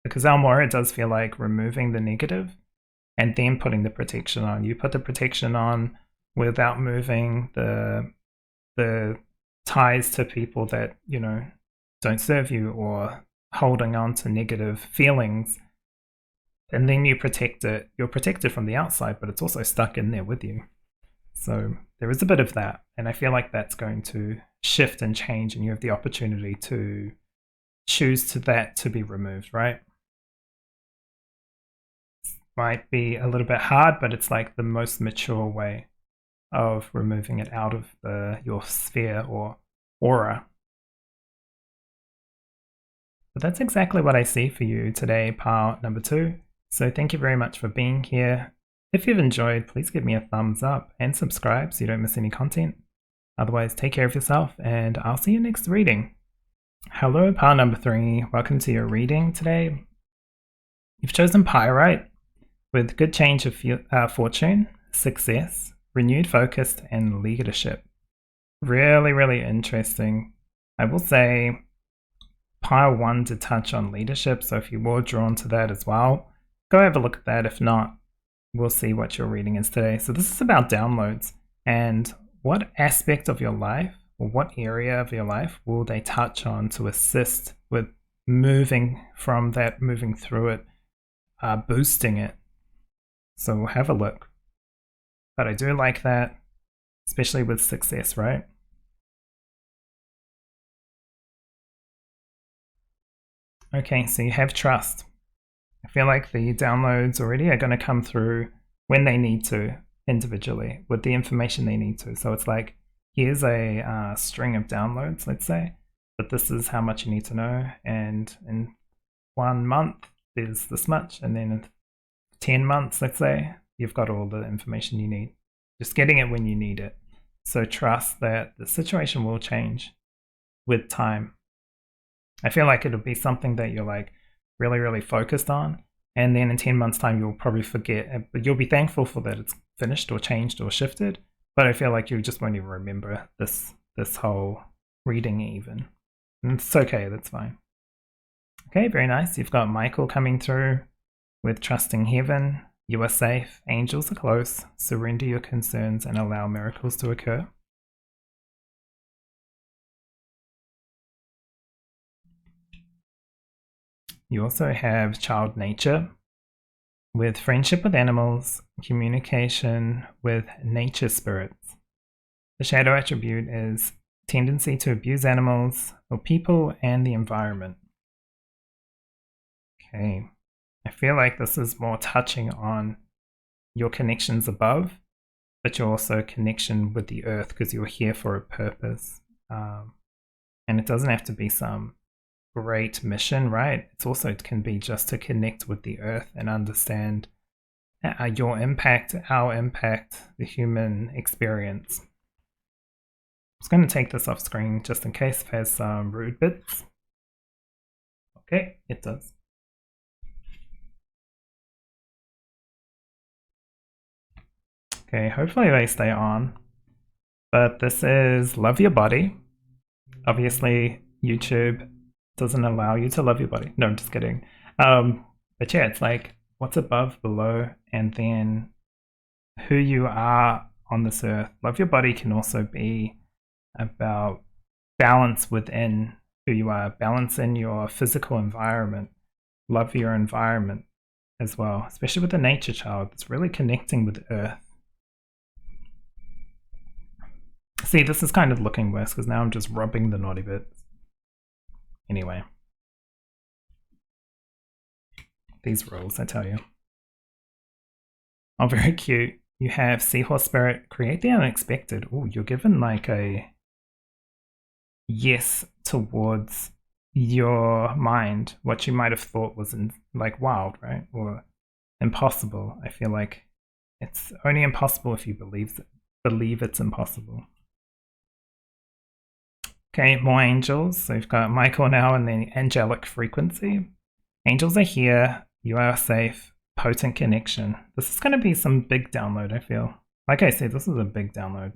Because Almora does feel like removing the negative and then putting the protection on. You put the protection on without moving the ties to people that, don't serve you, or holding on to negative feelings. And then you protect it. You're protected from the outside, but it's also stuck in there with you. So there is a bit of that. And I feel like that's going to shift and change, and you have the opportunity to choose that to be removed, right? Might be a little bit hard, but it's like the most mature way of removing it out of your sphere or aura. But that's exactly what I see for you today, pile number 2. So thank you very much for being here. If you've enjoyed, please give me a thumbs up and subscribe so you don't miss any content. Otherwise, take care of yourself, and I'll see you next reading. Hello, pile number 3. Welcome to your reading today. You've chosen Pyrite with good change of fortune, success, renewed focus, and leadership. Really, really interesting. I will say pile 1 to touch on leadership, so if you were drawn to that as well, go have a look at that. If not, we'll see what your reading is today. So this is about downloads, and what aspect of your life, or what area of your life will they touch on to assist with moving from that, moving through it, boosting it. So have a look. but I do like that, especially with success, right? Okay, so you have trust. I feel like the downloads already are going to come through when they need to, individually, with the information they need to. So it's like, here's a string of downloads, let's say, but this is how much you need to know, and in 1 month there's this much, and then in 10 months, let's say, you've got all the information you need. Just getting it when you need it. So trust that the situation will change with time. I feel like it'll be something that you're like really, really focused on, and then in 10 months time you'll probably forget, but you'll be thankful for that it's finished or changed or shifted, but I feel like you just won't even remember this whole reading even. And it's okay, that's fine. Okay, very nice. You've got Michael coming through with trusting heaven. You are safe, angels are close, surrender your concerns and allow miracles to occur. You also have child nature with friendship with animals, communication with nature spirits. The shadow attribute is tendency to abuse animals or people and the environment. Okay, I feel like this is more touching on your connections above, but your also connection with the earth because you're here for a purpose. And it doesn't have to be some great mission, right? It's also, it can be just to connect with the earth and understand your impact, our impact, the human experience. I'm just going to take this off screen just in case it has some rude bits. Okay, it does. Okay, hopefully they stay on. But this is love your body. Obviously, YouTube doesn't allow you to love your body. No, I'm just kidding. But yeah, it's like what's above, below, and then who you are on this earth. Love your body can also be about balance within who you are, balance in your physical environment. Love your environment as well, especially with the nature child. It's really connecting with earth. See, this is kind of looking worse because now I'm just rubbing the naughty bits. Anyway. These rules, I tell you. Oh, very cute. You have Seahorse Spirit, create the unexpected. Oh, you're given like a yes towards your mind, what you might have thought was like wild, right? Or impossible. I feel like it's only impossible if you believe it's impossible. Okay, more angels. So we've got Michael now and then angelic frequency. Angels are here. You are safe. Potent connection. This is going to be some big download, I feel. Like I said, this is a big download.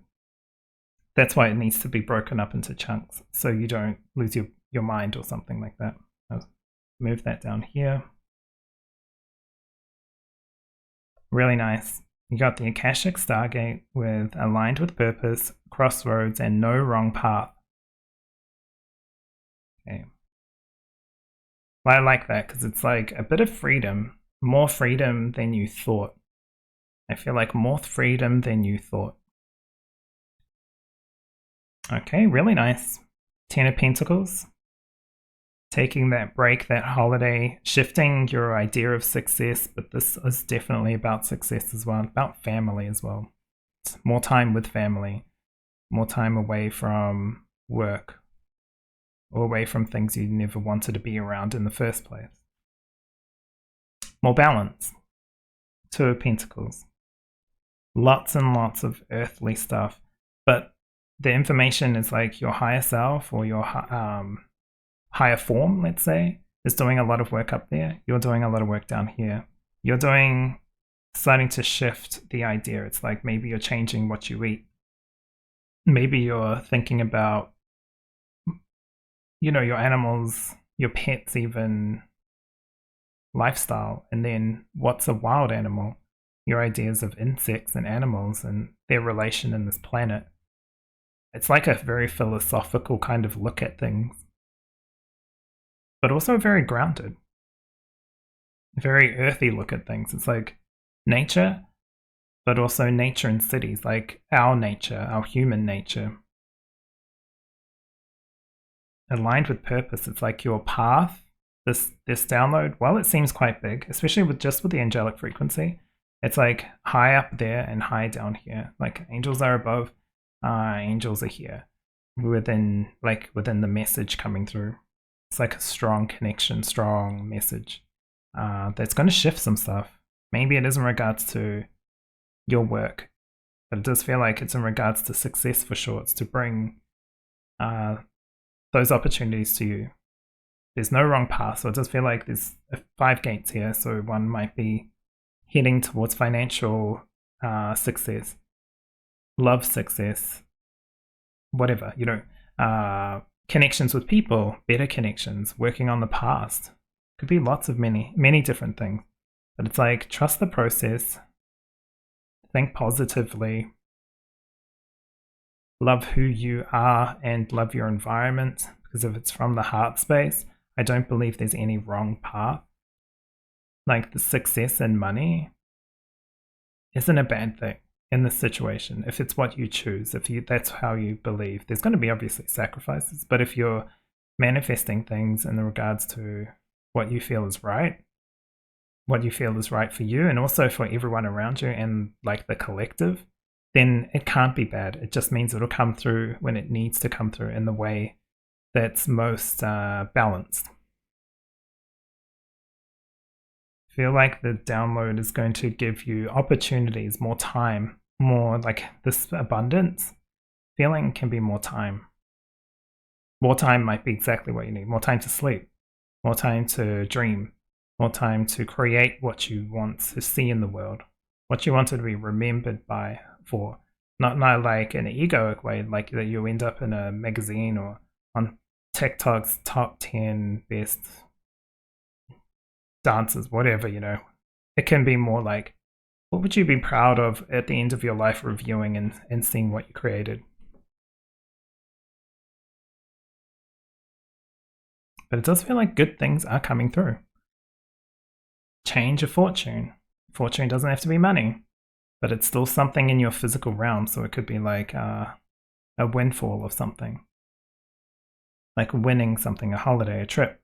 That's why it needs to be broken up into chunks so you don't lose your mind or something like that. I'll move that down here. Really nice. You got the Akashic Stargate with aligned with purpose, crossroads, and no wrong path. Okay. Well, I like that because it's like a bit of freedom, more freedom than you thought. I feel like more freedom than you thought. Okay, really nice. 10 of Pentacles. Taking that break, that holiday, shifting your idea of success, but this is definitely about success as well, about family as well. It's more time with family, more time away from work, or away from things you never wanted to be around in the first place. More balance. 2 of Pentacles. Lots and lots of earthly stuff, but the information is like your higher self or your higher form, let's say, is doing a lot of work up there. You're doing a lot of work down here. You're starting to shift the idea. It's like maybe you're changing what you eat. Maybe you're thinking about, your animals, your pets, even lifestyle, and then what's a wild animal? Your ideas of insects and animals and their relation in this planet. It's like a very philosophical kind of look at things, but also very grounded, very earthy look at things. It's like nature, but also nature and cities, like our nature, our human nature. Aligned with purpose, it's like your path, this download, while it seems quite big, especially with the angelic frequency, it's like high up there and high down here. Like angels are above, angels are here, within the message coming through. It's like a strong connection, strong message that's going to shift some stuff. Maybe it is in regards to your work, but it does feel like it's in regards to success for sure. It's to bring those opportunities to you. There's no wrong path, so it does feel like there's 5 gates here. So one might be heading towards financial success, love success, whatever, connections with people, better connections, working on the past. Could be lots of many different things. But it's like, trust the process, think positively, love who you are and love your environment, because if it's from the heart space, I don't believe there's any wrong path. Like the success and money isn't a bad thing in this situation. If it's what you choose, that's how you believe, there's going to be obviously sacrifices, but if you're manifesting things in regards to what you feel is right, what you feel is right for you and also for everyone around you and like the collective, then it can't be bad. It just means it'll come through when it needs to come through in the way that's most balanced. I feel like the download is going to give you opportunities, more time, more like this abundance feeling can be more time. More time might be exactly what you need. More time to sleep, more time to dream, more time to create what you want to see in the world, what you want to be remembered for. Not like in an egoic way, like that you end up in a magazine or on TikTok's top 10 best dancers, whatever, It can be more like, what would you be proud of at the end of your life, reviewing and seeing what you created? But it does feel like good things are coming through. Change of fortune. Fortune doesn't have to be money, but it's still something in your physical realm. So it could be like a windfall of something, like winning something, a holiday, a trip,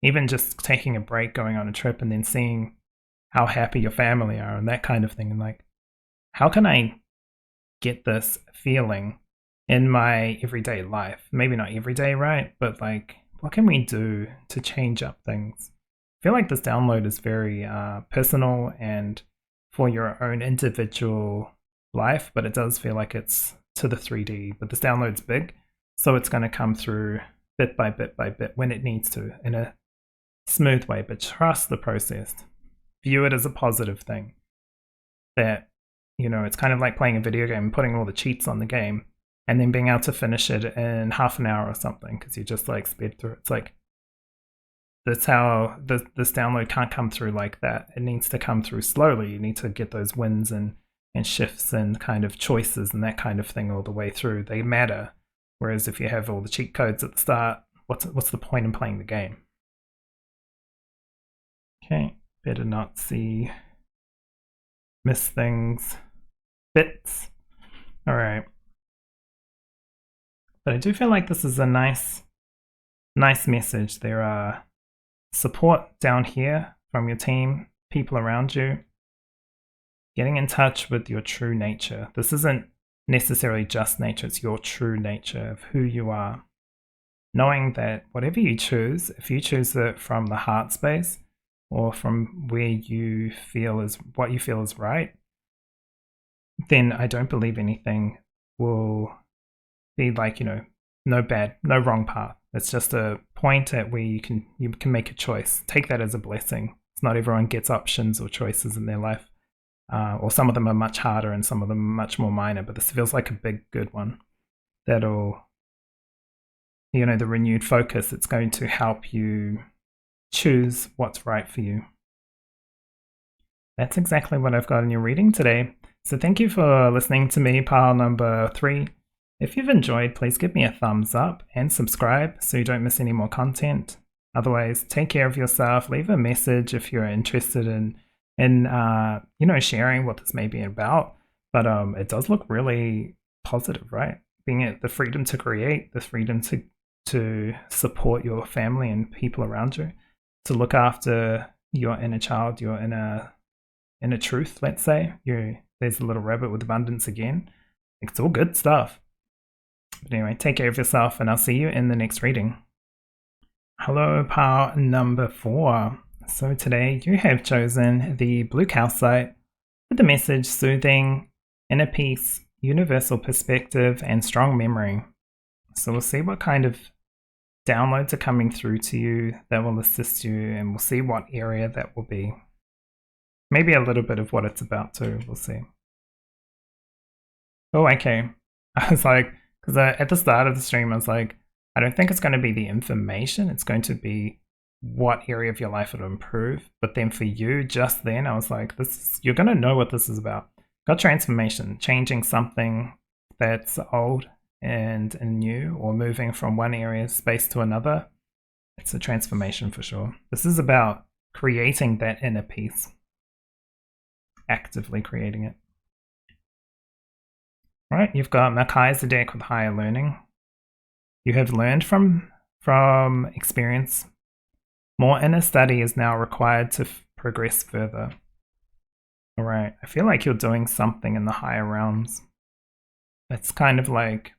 even just taking a break, going on a trip and then seeing how happy your family are and that kind of thing. And like, how can I get this feeling in my everyday life? Maybe not every day, right? But like, what can we do to change up things? I feel like this download is very personal and for your own individual life, but it does feel like it's to the 3D. But this download's big, so it's going to come through bit by bit by bit when it needs to in a smooth way. But trust the process. View it as a positive thing. That, it's kind of like playing a video game and putting all the cheats on the game and then being able to finish it in half an hour or something because you just like sped through it. It's like, that's how this download can't come through like that. It needs to come through slowly. You need to get those wins and shifts and kind of choices and that kind of thing all the way through. They matter. Whereas if you have all the cheat codes at the start, what's the point in playing the game? Okay, better not miss things, bits. All right. But I do feel like this is a nice message. There are support down here from your team, people around you, getting in touch with your true nature. This isn't necessarily just nature, it's your true nature of who you are. Knowing that whatever you choose, if you choose it from the heart space or from where you feel is what you feel is right, then I don't believe anything will be like, no wrong path. It's just a point at where you can make a choice. Take that as a blessing. It's not everyone gets options or choices in their life. Or some of them are much harder and some of them are much more minor, but this feels like a big, good one. That'll, the renewed focus, it's going to help you choose what's right for you. That's exactly what I've got in your reading today. So thank you for listening to me, pile number 3. If you've enjoyed, please give me a thumbs up and subscribe so you don't miss any more content. Otherwise, take care of yourself. Leave a message if you're interested in in you know, sharing what this may be about. But it does look really positive, right? Being it the freedom to create, the freedom to support your family and people around you, to look after your inner child, your inner truth, let's say. There's a little rabbit with abundance again. It's all good stuff. But anyway, take care of yourself, and I'll see you in the next reading. Hello, pile number 4. So today you have chosen the blue calcite with the message soothing, inner peace, universal perspective, and strong memory. So we'll see what kind of downloads are coming through to you that will assist you, and we'll see what area that will be. Maybe a little bit of what it's about too, we'll see. Oh, okay. I was like, because at the start of the stream I was like, I don't think it's going to be the information, it's going to be what area of your life it'll improve. But then for you, just then, I was like, you're going to know what this is about. Got transformation, changing something that's old and new, or moving from one area of space to another. It's a transformation for sure. This is about creating that inner peace, actively creating it. All right, you've got Melchizedek with higher learning. You have learned from experience. More inner study is now required to progress further. All right, I feel like you're doing something in the higher realms. It's kind of like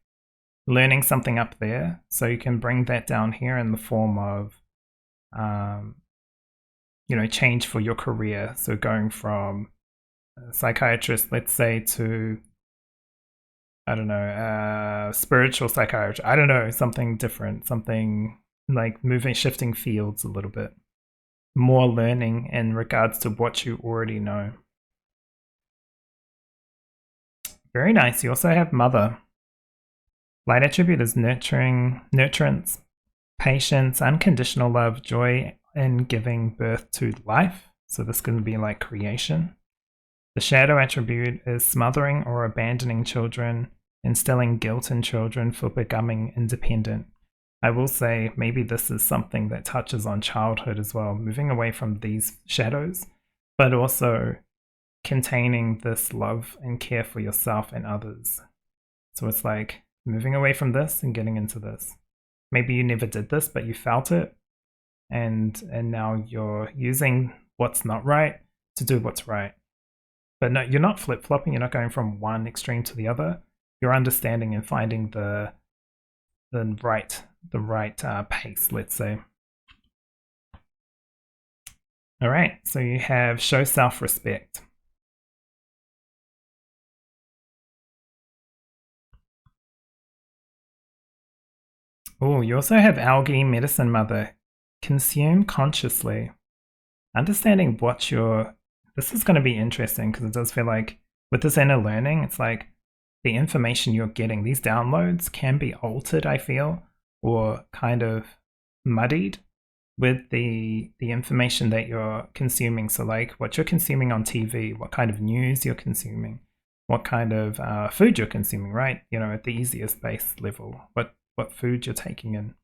learning something up there, so you can bring that down here in the form of, you know, change for your career. So going from a psychiatrist, let's say, to, I don't know, spiritual psychiatrist. I don't know, something different, something like shifting fields a little bit. More learning in regards to what you already know. Very nice. You also have Mother. Light attribute is nurturing, nurturance, patience, unconditional love, joy in giving birth to life. So this can be like creation. The shadow attribute is smothering or abandoning children, instilling guilt in children for becoming independent. I will say maybe this is something that touches on childhood as well, moving away from these shadows, but also containing this love and care for yourself and others. So it's like moving away from this and getting into this. Maybe you never did this, but you felt it, and now you're using what's not right to do what's right. But no, you're not flip-flopping, you're not going from one extreme to the other. You're understanding and finding the right pace, let's say. All right, so you have show self-respect. Oh, you also have algae, medicine mother. Consume consciously. Understanding what this is going to be interesting, because it does feel like with this inner learning, it's like the information you're getting, these downloads can be altered, I feel, or kind of muddied with the information that you're consuming. So like what you're consuming on TV, what kind of news you're consuming, what kind of food you're consuming, right? You know, at the easiest base level, what food you're taking in,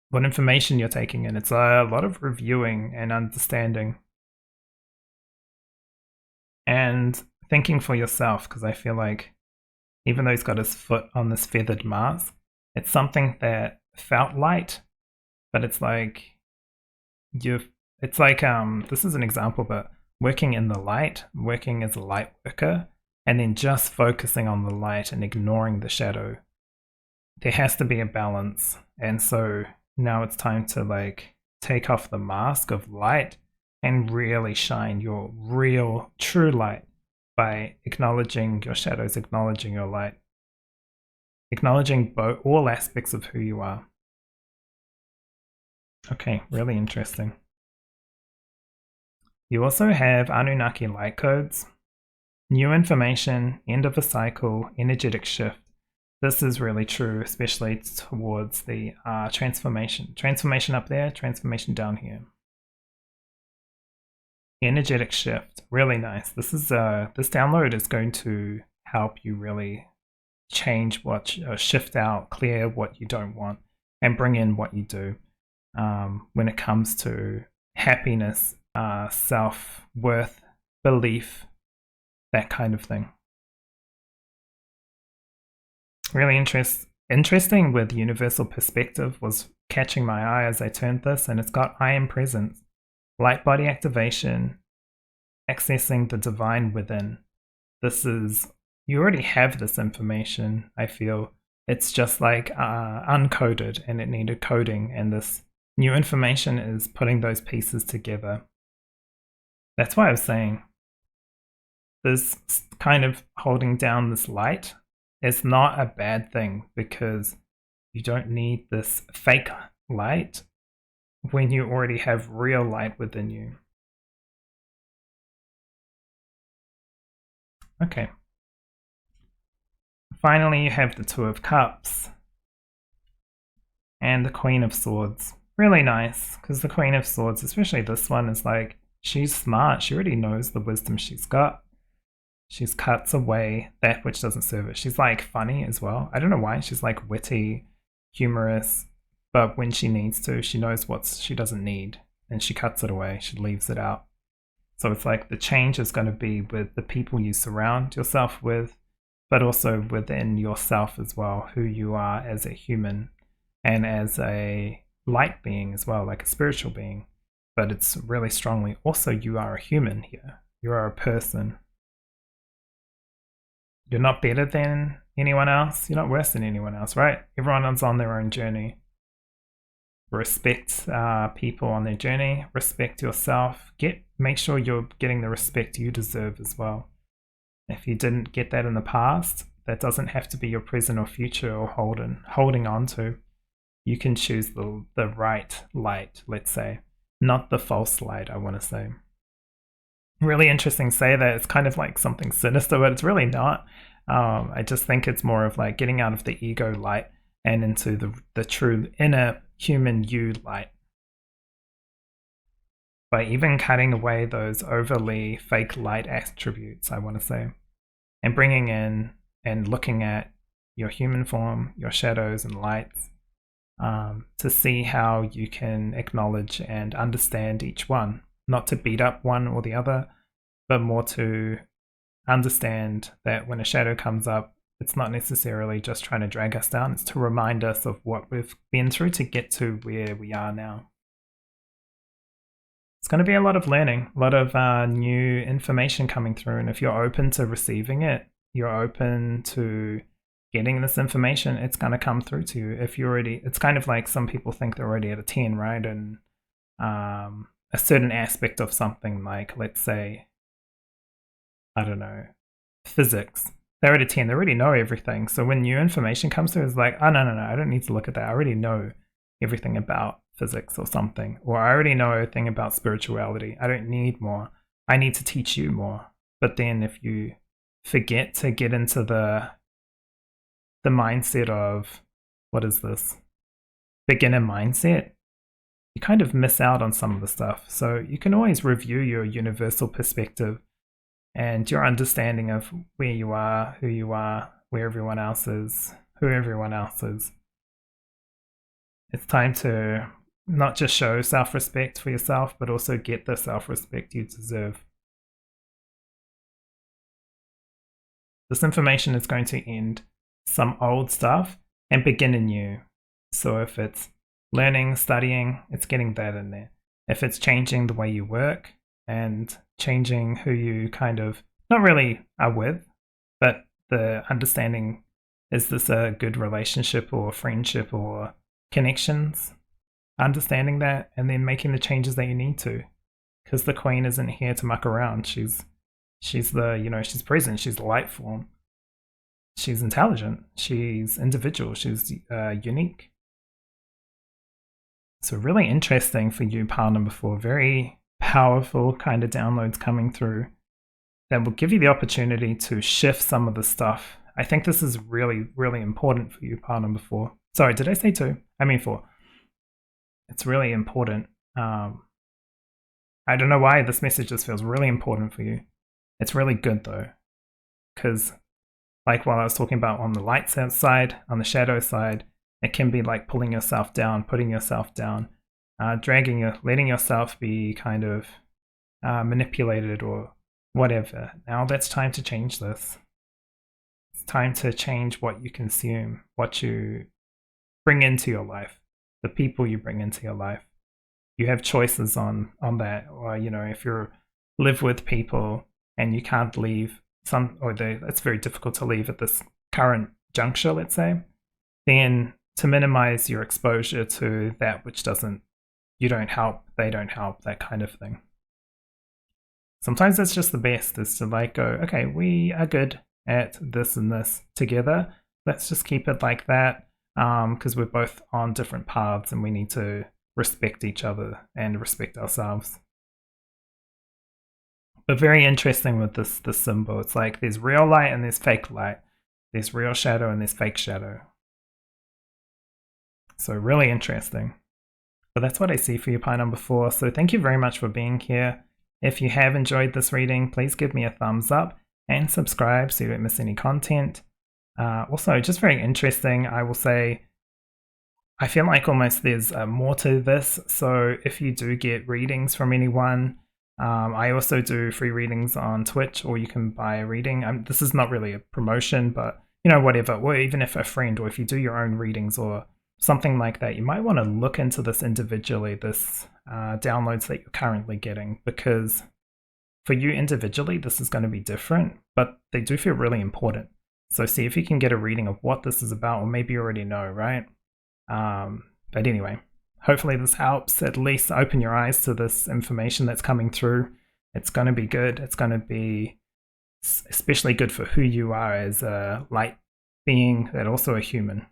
what information you're taking in. It's a lot of reviewing and understanding and thinking for yourself, because I feel like even though he's got his foot on this feathered mask, it's something that felt light, but it's like this is an example, but working in the light, working as a light worker, and then just focusing on the light and ignoring the shadow. There has to be a balance. And so now it's time to like take off the mask of light and really shine your real true light by acknowledging your shadows, acknowledging your light, acknowledging all aspects of who you are. Okay, really interesting. You also have Anunnaki light codes, new information, end of a cycle, energetic shift. This is really true, especially towards the transformation. Transformation up there, transformation down here. Energetic shift, really nice. This download is going to help you really change shift out, clear what you don't want, and bring in what you do when it comes to happiness self-worth, belief, that kind of thing. Really interesting with universal perspective was catching my eye as I turned this, and it's got I am present, light body activation, accessing the divine within. This is, you already have this information, I feel. It's just like uncoded and it needed coding, and this new information is putting those pieces together. That's why I was saying this kind of holding down this light is not a bad thing, because you don't need this fake light when you already have real light within you. Okay. Finally, you have the Two of Cups and the Queen of Swords. Really nice, because the Queen of Swords, especially this one, is like, she's smart. She already knows the wisdom she's got. She cuts away that which doesn't serve her. She's like funny as well. I don't know why. She's like witty, humorous, but when she needs to, she knows what she doesn't need, and she cuts it away. She leaves it out. So it's like the change is going to be with the people you surround yourself with, but also within yourself as well, who you are as a human and as a light being as well, like a spiritual being. But it's really strongly also you are a human here. You are a person. You're not better than anyone else. You're not worse than anyone else, right? Everyone's on their own journey. Respect people on their journey. Respect yourself. Make sure you're getting the respect you deserve as well. If you didn't get that in the past, that doesn't have to be your present or future or holding on to. You can choose the right light, let's say, not the false light, I want to say. Really interesting to say that. It's kind of like something sinister, but it's really not. I just think it's more of like getting out of the ego light and into the true inner human you light. By even cutting away those overly fake light attributes, I want to say, and bringing in and looking at your human form, your shadows and lights, to see how you can acknowledge and understand each one. Not to beat up one or the other, but more to understand that when a shadow comes up, it's not necessarily just trying to drag us down, it's to remind us of what we've been through to get to where we are now. It's going to be a lot of learning, a lot of new information coming through, and if you're open to receiving it, you're open to getting this information, it's going to come through to you. If you're already, it's kind of like some people think they're already at a 10, right? And a certain aspect of something, like, let's say, I don't know, physics. They're at a 10, they already know everything. So when new information comes through, it's like, oh, no, I don't need to look at that. I already know everything about physics or something. Or I already know a thing about spirituality. I don't need more. I need to teach you more. But then if you forget to get into the mindset of, what is this? Beginner mindset, you kind of miss out on some of the stuff. So you can always review your universal perspective and your understanding of where you are, who you are, where everyone else is, who everyone else is. It's time to not just show self-respect for yourself, but also get the self-respect you deserve. This information is going to end some old stuff and begin anew. So if it's learning, studying, it's getting that in there. If it's changing the way you work and changing who you kind of not really are with, but the understanding, is this a good relationship or friendship or connections? Understanding that and then making the changes that you need to, because the queen isn't here to muck around. She's the, she's present, she's the light form. She's intelligent, she's individual, she's unique. So really interesting for you, pile number 4. Very powerful kind of downloads coming through that will give you the opportunity to shift some of the stuff. I think this is really, really important for you, pile number 4. Sorry, did I say 2? I mean 4. It's really important. I don't know why this message just feels really important for you. It's really good though, because like while I was talking about on the light side, on the shadow side, it can be like pulling yourself down, putting yourself down, letting yourself be kind of manipulated or whatever. Now that's time to change this. It's time to change what you consume, what you bring into your life, the people you bring into your life. You have choices on that. Or, you know, if you live with people and you can't leave it's very difficult to leave at this current juncture, let's say, then to minimize your exposure to that which you don't help, they don't help, that kind of thing. Sometimes that's just the best, is to like go, okay, we are good at this and this together. Let's just keep it like that, because we're both on different paths and we need to respect each other and respect ourselves. But very interesting with this symbol. It's like there's real light and there's fake light. There's real shadow and there's fake shadow. So really interesting. But that's what I see for you, pile number 4. So thank you very much for being here. If you have enjoyed this reading, please give me a thumbs up and subscribe so you don't miss any content. Also, just very interesting, I will say, I feel like almost there's more to this. So if you do get readings from anyone, I also do free readings on Twitch, or you can buy a reading. This is not really a promotion, but you know, whatever. Or even if a friend, or if you do your own readings or something like that, you might want to look into this individually, this downloads that you're currently getting, because for you individually, this is going to be different, but they do feel really important. So see if you can get a reading of what this is about, or maybe you already know, right? But anyway, hopefully this helps at least open your eyes to this information that's coming through. It's going to be good. It's going to be especially good for who you are as a light being, but also a human.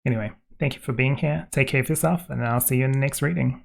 Anyway, thank you for being here. Take care of yourself, and I'll see you in the next reading.